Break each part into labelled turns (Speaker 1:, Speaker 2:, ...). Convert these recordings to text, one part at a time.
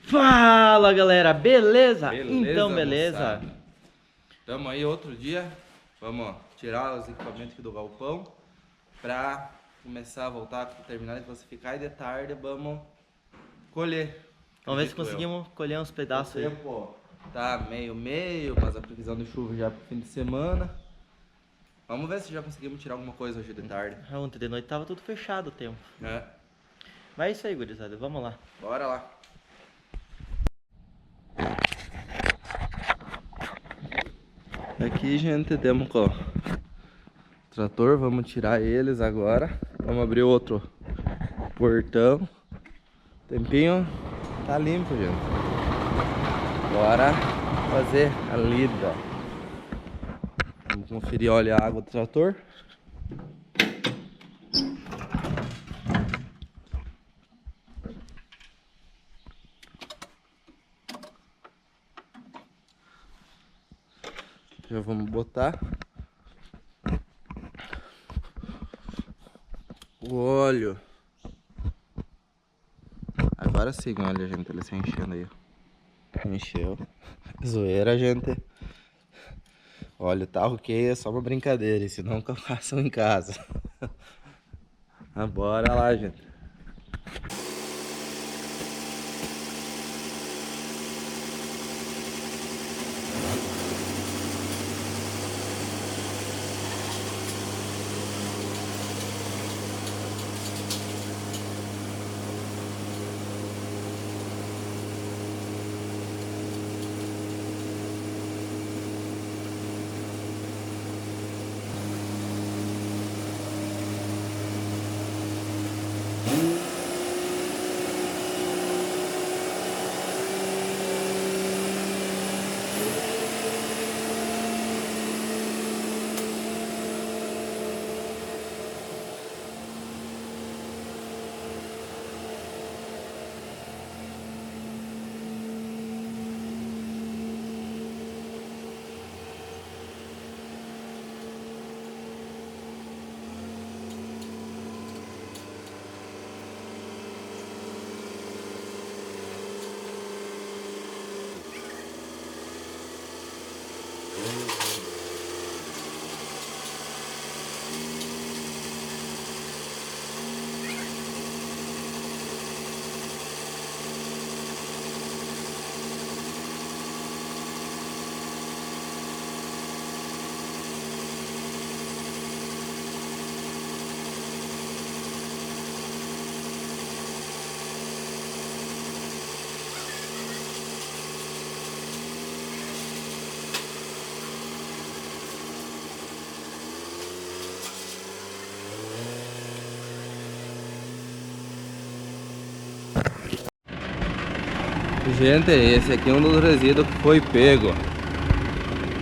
Speaker 1: Fala galera, beleza?
Speaker 2: Beleza,
Speaker 1: Então beleza.
Speaker 2: moçada. Tamo aí outro dia. Vamos tirar os equipamentos aqui do galpão pra começar a voltar, terminar de classificar e de tarde vamos colher.
Speaker 1: Vamos ver se
Speaker 2: acredito eu.
Speaker 1: conseguimos colher uns
Speaker 2: O
Speaker 1: pedaços aí.
Speaker 2: tempo tá meio, mas a previsão de chuva já pro fim de semana. Vamos ver se já conseguimos tirar alguma coisa hoje de tarde.
Speaker 1: Ontem de noite tava tudo fechado o tempo.
Speaker 2: É.
Speaker 1: Mas é isso aí, gurizada, vamos lá.
Speaker 2: Bora lá. Aqui, gente, temos com o trator, vamos tirar eles agora. Vamos abrir outro portão. Tempinho tá limpo, gente. Bora fazer a lida. Vamos conferir, olha a água do trator. Já vamos botar o óleo. Agora sim, olha, gente, ele se enchendo aí. Encheu. Zoeira, gente. Olha, tá ok, é só uma brincadeira, e se não que façam em casa. Bora lá, gente. Gente, esse aqui é um dos resíduos que foi pego.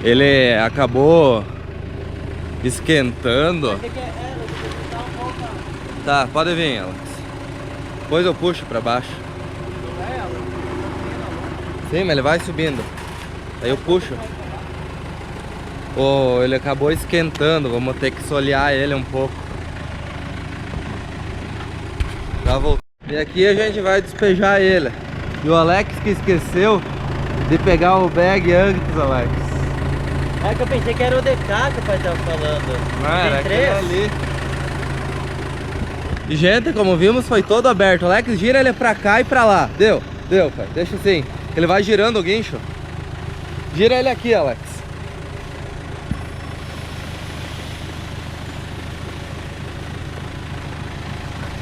Speaker 2: Ele acabou esquentando. Tá, pode vir, Alex. Depois eu puxo pra baixo. Sim, mas ele vai subindo. Aí eu puxo. Oh, ele acabou esquentando. Vamos ter que solear ele um pouco. Já voltou. E aqui a gente vai despejar ele. E o Alex que esqueceu de pegar o bag antes, Alex.
Speaker 1: É que eu pensei que era o DK que o pai tava falando.
Speaker 2: Não, era
Speaker 1: Tem três?
Speaker 2: ali. E, gente, como vimos, foi todo aberto. Alex, gira ele pra cá e pra lá. Deu, pai. Deixa assim. Ele vai girando o guincho. Gira ele aqui, Alex.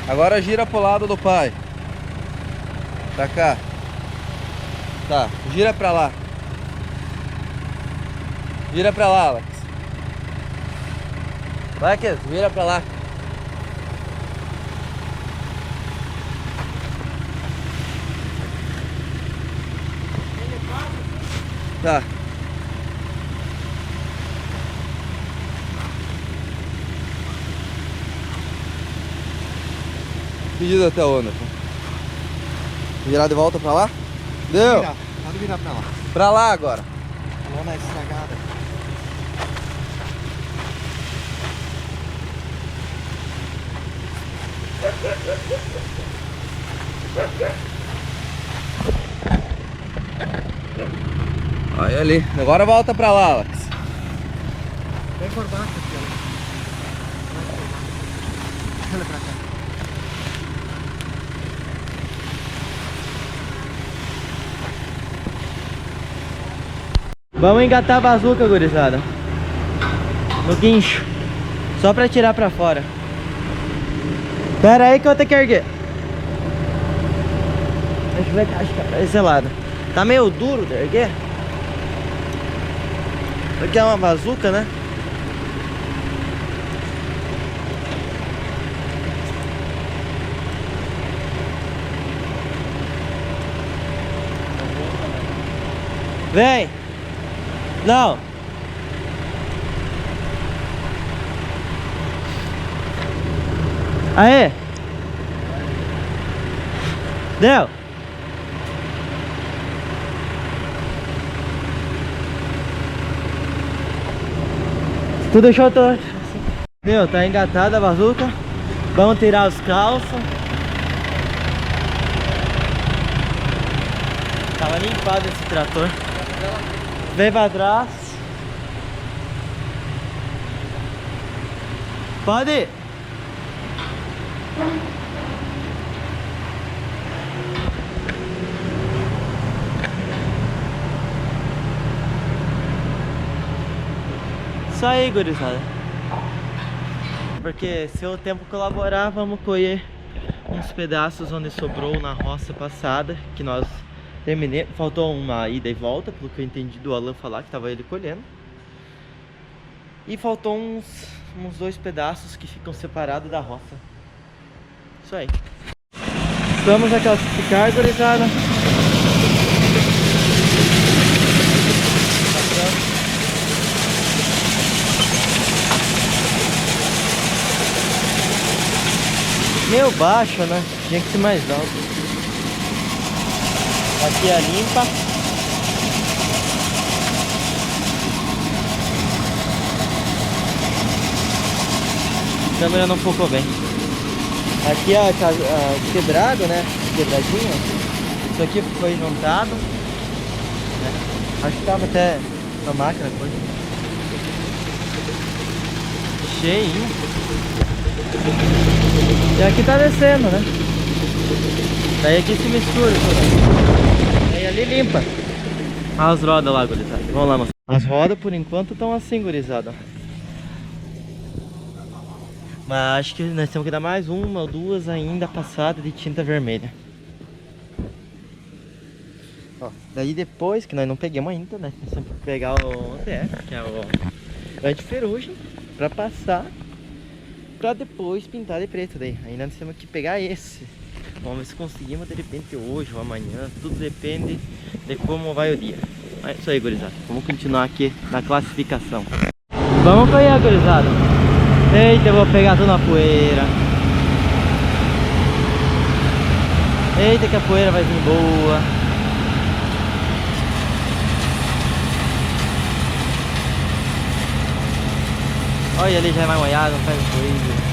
Speaker 2: Agora gira pro lado do pai. Pra cá. Tá, gira pra lá. Gira pra lá, Alex. Alex, vira pra lá. Tá. Pedido até onde? Virar de volta pra lá? Deu!
Speaker 3: Pode virar pra lá.
Speaker 2: Pra lá agora.
Speaker 3: Lona estragada.
Speaker 2: Olha ali. Agora volta pra lá, Alex.
Speaker 3: Vem por baixo aqui, ó. Olha pra cá.
Speaker 1: Vamos engatar a bazuca, gurizada. No guincho. Só pra tirar pra fora. Pera aí que eu vou ter que erguer. Deixa eu ver, acho que é esse lado. Tá meio duro de erguer. Isso aqui é uma bazuca, né? Vem! Não! Aê! Deu! Tu deixou todo. Deu, tá engatada a bazuca. Vamos tirar os calços. Tava limpado esse trator. Vem pra trás. Pode ir. Isso aí, gurizada. Porque se o tempo colaborar, vamos colher uns pedaços onde sobrou na roça passada, que nós terminei. Faltou uma ida e volta, pelo que eu entendi do Alan falar, que tava ele colhendo. E faltou uns 2 pedaços que ficam separados da roça. Isso aí. Vamos a classificar, gurizada. Meio baixo, né? Tinha que ser mais alto. Aqui é a limpa. A câmera não focou bem. Aqui é a quebrado, né? Quebradinha. Isso aqui foi juntado, né? Acho que tava até na máquina coisa. Cheinho. E aqui tá descendo, né? Daí aqui se mistura tudo. Daí ali limpa. Olha as rodas lá, gurizada. Vamos lá, mostrar. As rodas por enquanto estão assim, gurizada. Mas acho que nós temos que dar mais uma ou duas ainda passada de tinta vermelha. Ó, daí depois, que nós não pegamos ainda, né? Nós temos que pegar o TF, que é o anti-ferrugem, pra passar, pra depois pintar de preto daí. Ainda nós temos que pegar esse. Vamos ver se conseguimos de repente hoje ou amanhã. Tudo depende de como vai o dia. É isso aí, gurizada. Vamos continuar aqui na classificação. Vamos colher, gurizada. Eita, eu vou pegar tudo na poeira. Eita, que a poeira vai vir boa. Olha ali, já é mais molhado, não faz coisa.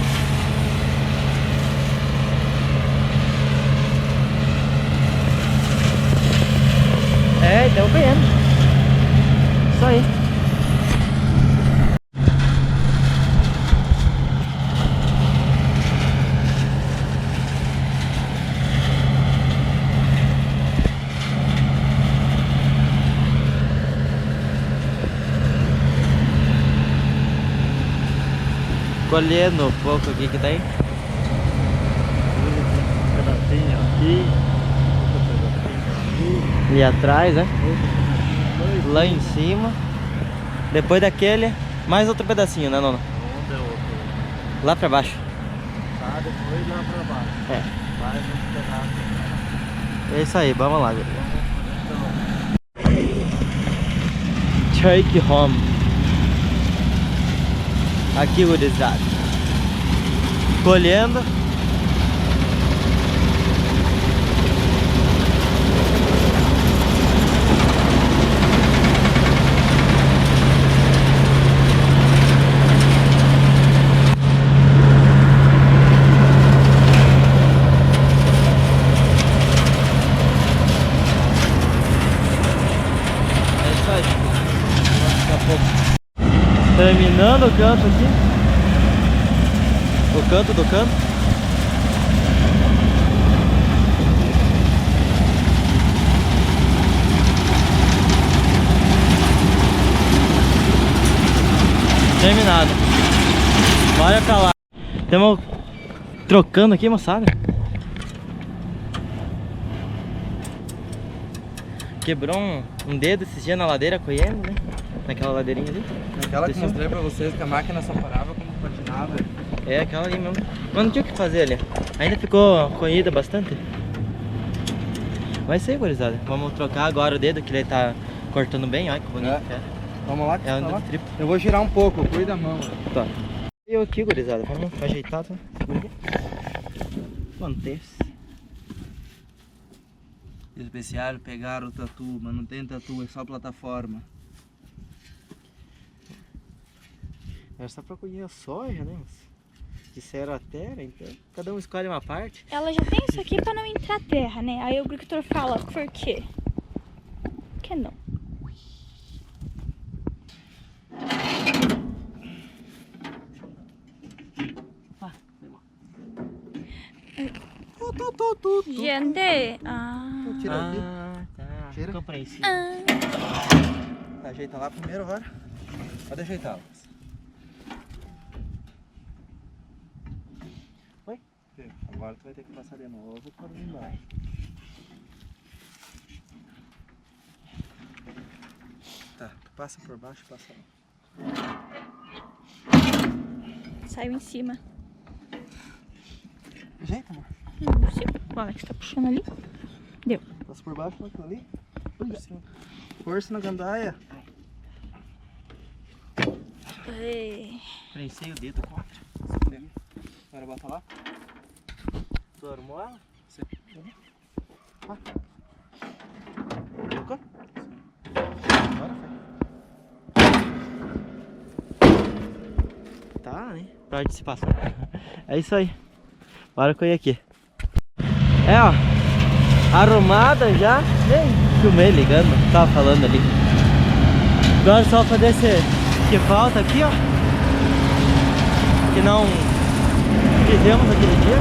Speaker 1: É, então ganhando. Isso aí. Colhendo um pouco aqui que tem.
Speaker 3: Pedacinho aqui.
Speaker 1: Ali atrás, né? Lá em cima. Depois daquele, mais outro pedacinho, né, Nona?
Speaker 3: Onde é outro?
Speaker 1: Lá pra baixo.
Speaker 3: Tá, depois lá pra baixo.
Speaker 1: É.
Speaker 3: Vai um pedaço.
Speaker 1: É isso aí, vamos lá, galera. Take home. Aqui, gurizada. Colhendo. É isso Terminando o canto aqui. O canto do canto. Terminado. Bora pra lá. Estamos trocando aqui, moçada. Quebrou um dedo esses dias na ladeira colhendo, né? Naquela ladeirinha ali.
Speaker 2: Aquela que
Speaker 1: Desceu.
Speaker 2: mostrei pra vocês que a máquina só parava quando patinava.
Speaker 1: É, aquela ali mesmo. Mas não tinha o que fazer ali. Ainda ficou colhida bastante. Vai ser, gurizada. Vamos trocar agora o dedo, que ele tá cortando bem. Olha que bonito.
Speaker 2: É. Vamos lá, que
Speaker 1: É
Speaker 2: tá
Speaker 1: um
Speaker 2: lá.
Speaker 1: dedo triplo.
Speaker 2: Eu vou girar um pouco, cuida a mão.
Speaker 1: Tá. Eu aqui, gurizada. Vamos ajeitar, tá? Segura aqui. Manteve-se.
Speaker 2: Especial, pegar o tatu, mas não tem tatu, é só plataforma.
Speaker 1: Era só pra colher a soja, né? Disseram a terra, então cada um escolhe uma parte.
Speaker 4: Ela já tem isso aqui pra não entrar terra, né? Aí o agricultor fala, por quê? Por que não? Gente,
Speaker 2: Tira aqui.
Speaker 1: Tá.
Speaker 2: Tira.
Speaker 1: Compreensível.
Speaker 2: Ajeita lá primeiro agora. Pode ajeitar.
Speaker 1: Oi?
Speaker 2: Agora tu vai ter que passar de novo por embaixo. Tá, tu passa por baixo e passa lá.
Speaker 4: saiu em cima.
Speaker 2: Ajeita, amor.
Speaker 4: Não sei. O Alex tá puxando ali. Deu.
Speaker 2: Passa por baixo, naquilo ali. Por cima. Força na gandaia.
Speaker 1: Prensei o dedo contra.
Speaker 2: Agora bota lá.
Speaker 1: Tu armou ela?
Speaker 2: Sim.
Speaker 1: Colocou?
Speaker 2: Agora foi.
Speaker 1: Tá, né? Pode se passar. É isso aí. Bora colher aqui. É, ó. Arrumada já. Nem filmei ligando. Tava falando ali. Agora só fazer esse que falta aqui, ó. Que não fizemos aquele dia.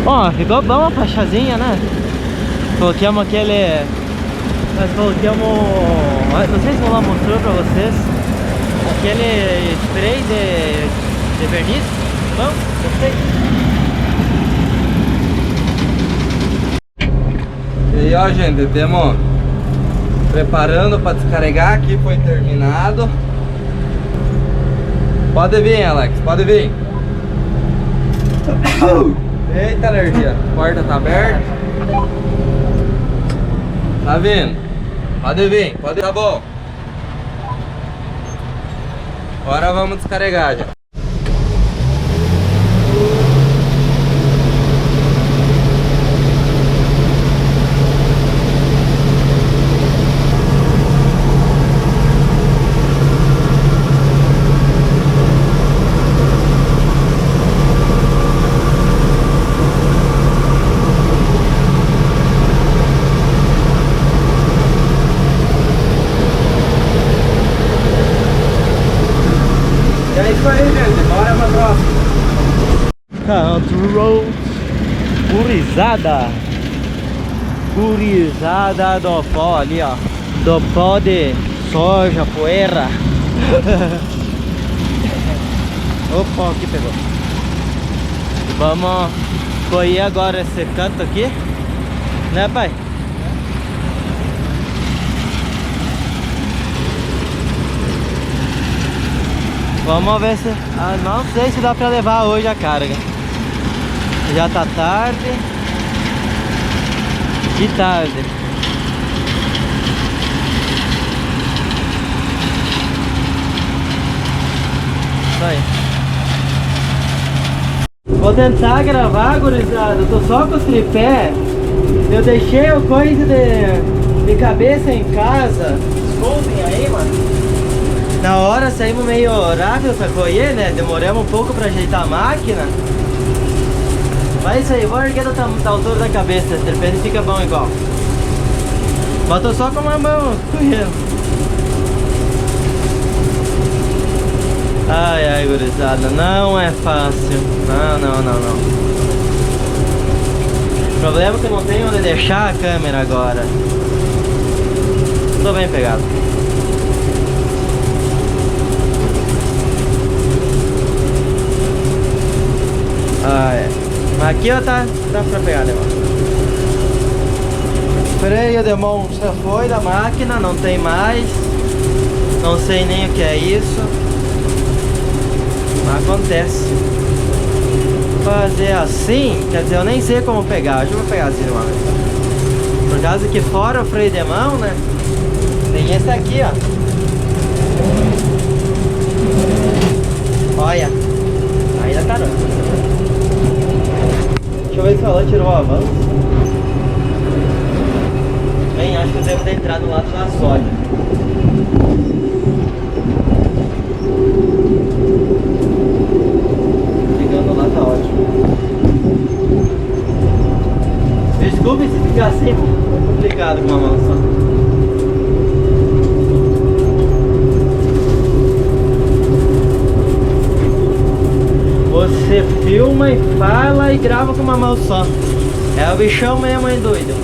Speaker 1: Ó, ficou bom a faixazinha, né? Colocamos aquele... Nós colocamos... Não sei se o Lula mostrou pra vocês. Aquele spray de verniz. Bom, gostei.
Speaker 2: E aí, ó, gente, temos preparando para descarregar. Aqui foi terminado. Pode vir, Alex, pode vir. Eita, alergia. A porta tá aberta. Tá vindo? Pode vir, pode. Tá bom. Agora vamos descarregar já. É isso aí, gente. Bora pra próxima.
Speaker 1: Country Road. Gurizada. Gurizada do pó ali, ó. Do pó de soja, poeira. O pó que pegou. Vamos colher agora esse canto aqui. Né, pai? Vamos ver se... não sei se dá pra levar hoje a carga. Já tá tarde. Que tarde. Isso aí. Vou tentar gravar, gurizada. Eu tô só com os tripé. Eu deixei o coisa de cabeça em casa. Desculpem aí, mano. Na hora saímos meio rápido pra colher, né? Demoramos um pouco pra ajeitar a máquina. Mas é isso aí, vou erguer da altura da cabeça, de repente fica bom igual. Mas tô só com uma mão colhendo. Ai, ai, gurizada, não é fácil. Não. O problema é que eu não tenho onde deixar a câmera agora. Tô bem pegado. Ah, é. Mas aqui ó, tá pra pegar, né, mano? Freio de mão já foi da máquina, não tem mais. Não sei nem o que é isso. Mas acontece. Fazer assim, quer dizer, eu nem sei como pegar. Deixa eu pegar assim uma vez. Por causa que fora o freio de mão, né? Tem esse aqui, ó. Olha. Ainda tá não. Deixa eu ver se o Alan tirou o avanço. Bem, acho que eu devo ter entrado lá na soja. Ligando lá tá ótimo. Desculpe se ficar assim, é complicado com uma mão só. Você filma e fala e grava com uma mão só. É o bichão mesmo, hein, doido.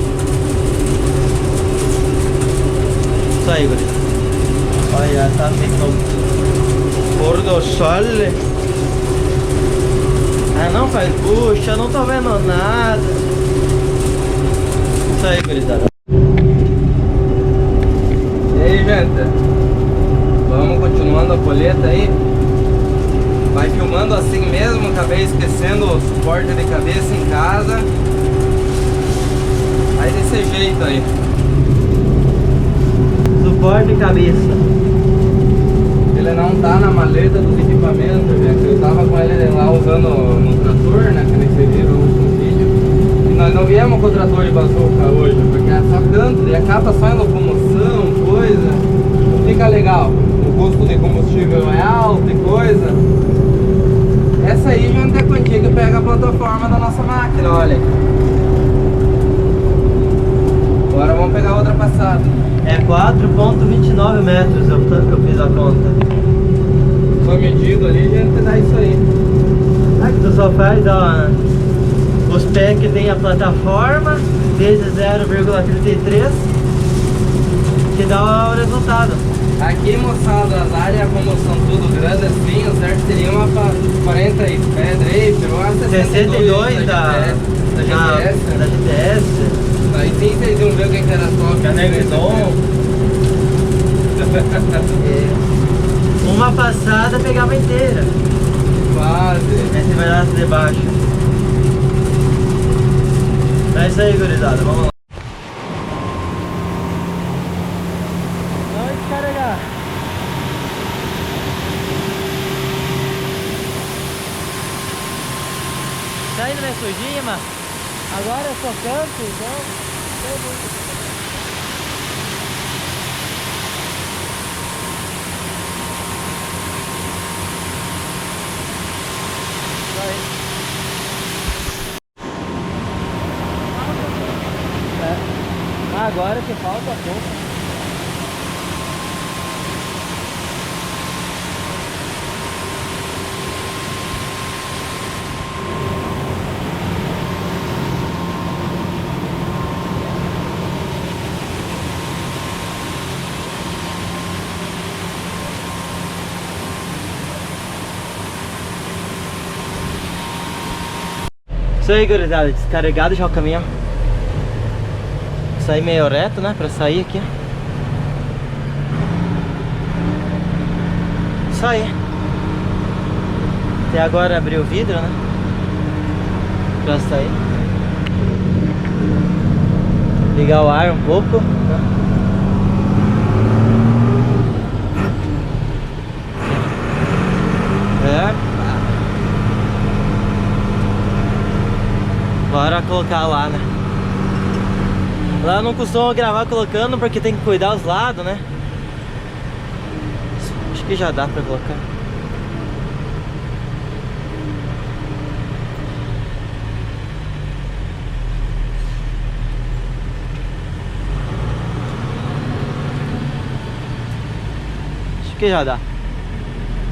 Speaker 1: Isso aí, guri. Olha, tá feito pôr do sol. Ah, não faz bucha, não tô vendo nada. Isso aí, gurizada.
Speaker 2: E aí, gente? Vamos continuando a colheita aí. Vai filmando assim mesmo, acabei esquecendo o suporte de cabeça em casa. Aí desse jeito aí.
Speaker 1: Suporte de cabeça.
Speaker 2: Ele não tá na maleta dos equipamentos, gente. Eu tava com ele lá usando no trator, né? Que nem vocês viram no último vídeo. E nós não viemos com o trator de bazuca hoje, porque é só canto e acaba só em locomoção, coisa. Não fica legal. O custo de combustível é alto e coisa. Essa aí, gente, é quantia que pega a plataforma da nossa máquina, olha. Agora vamos pegar outra passada.
Speaker 1: É 4,29 metros, eu fiz a conta.
Speaker 2: Foi medido ali, gente, dá isso aí.
Speaker 1: Aqui tu só faz, ó, os pés que tem a plataforma, vezes 0,33, que dá o resultado.
Speaker 2: Aqui, moçada, as áreas, como são tudo grandes assim, o certo seria uma 40 e pedra aí, pegou uma
Speaker 1: 62 da GTS.
Speaker 2: Aí sim vocês iam ver o que era só.
Speaker 1: Canegridon. Uma passada pegava inteira.
Speaker 2: Quase.
Speaker 1: Esse pedaço de baixo. É isso aí, gurizada, vamos lá. Vamos descarregar. Tá indo meio sujinho, mas agora eu só canto, então. Agora que falta pouco. Isso aí, gurizada, descarregado já o caminhão. Sair meio reto, né? Pra sair aqui. Isso aí. Até agora abri o vidro, né? Pra sair. Ligar o ar um pouco. Bora colocar lá, né? Lá eu não costumo gravar colocando porque tem que cuidar os lados, né? Acho que já dá pra colocar. Acho que já dá.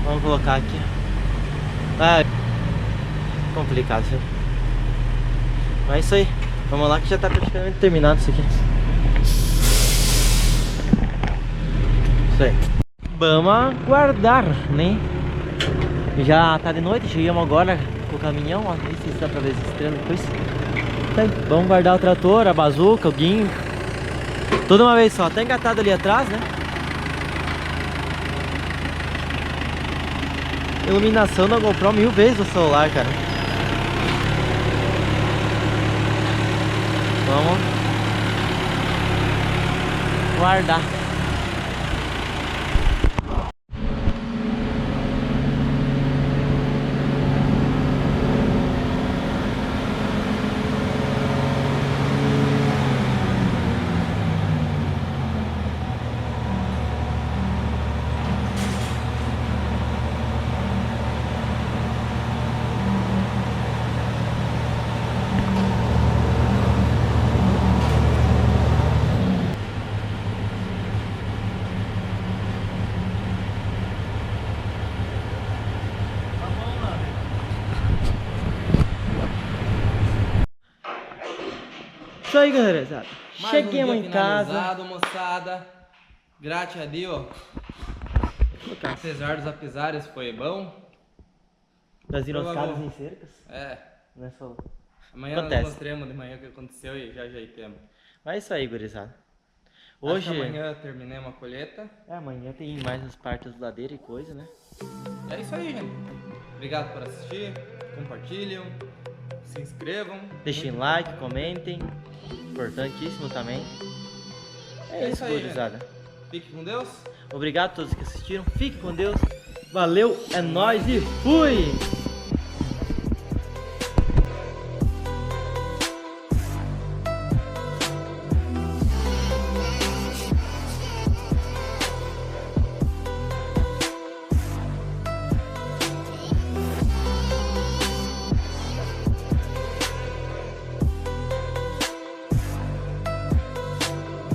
Speaker 1: Vamos colocar aqui. Ah, complicado, senhor. Mas é isso aí. Vamos lá que já tá praticamente terminado isso aqui. Isso aí. Vamos aguardar, né? Já tá de noite, chegamos agora com o caminhão, ó. Nem sei se dá pra ver as estrelas depois. Tá aí. Vamos guardar o trator, a bazuca, o guinho. Tudo uma vez só, tá engatado ali atrás, né? Iluminação da GoPro 1000 vezes o celular, cara. Vamos guardar. Isso aí, galera. Cheguemos em casa.
Speaker 2: Moçada. Graças a Deus. Apesar dos apesares, foi bom.
Speaker 1: Das enroscadas em cercas.
Speaker 2: É.
Speaker 1: Não é só...
Speaker 2: Amanhã nós
Speaker 1: Acontece.
Speaker 2: mostramos de manhã o que aconteceu e já ajeitamos.
Speaker 1: Mas é isso aí, gurizada.
Speaker 2: Hoje
Speaker 1: Hoje...
Speaker 2: amanhã terminamos a colheita.
Speaker 1: amanhã tem mais as partes da ladeira e coisa, né?
Speaker 2: É isso aí, gente. Obrigado por assistir. Compartilham. Se inscrevam.
Speaker 1: Deixem like, comentem. Importantíssimo também. É isso,
Speaker 2: aí,
Speaker 1: gurizada.
Speaker 2: Fique com Deus.
Speaker 1: Obrigado a todos que assistiram. Fique com Deus. Valeu, é nóis e fui!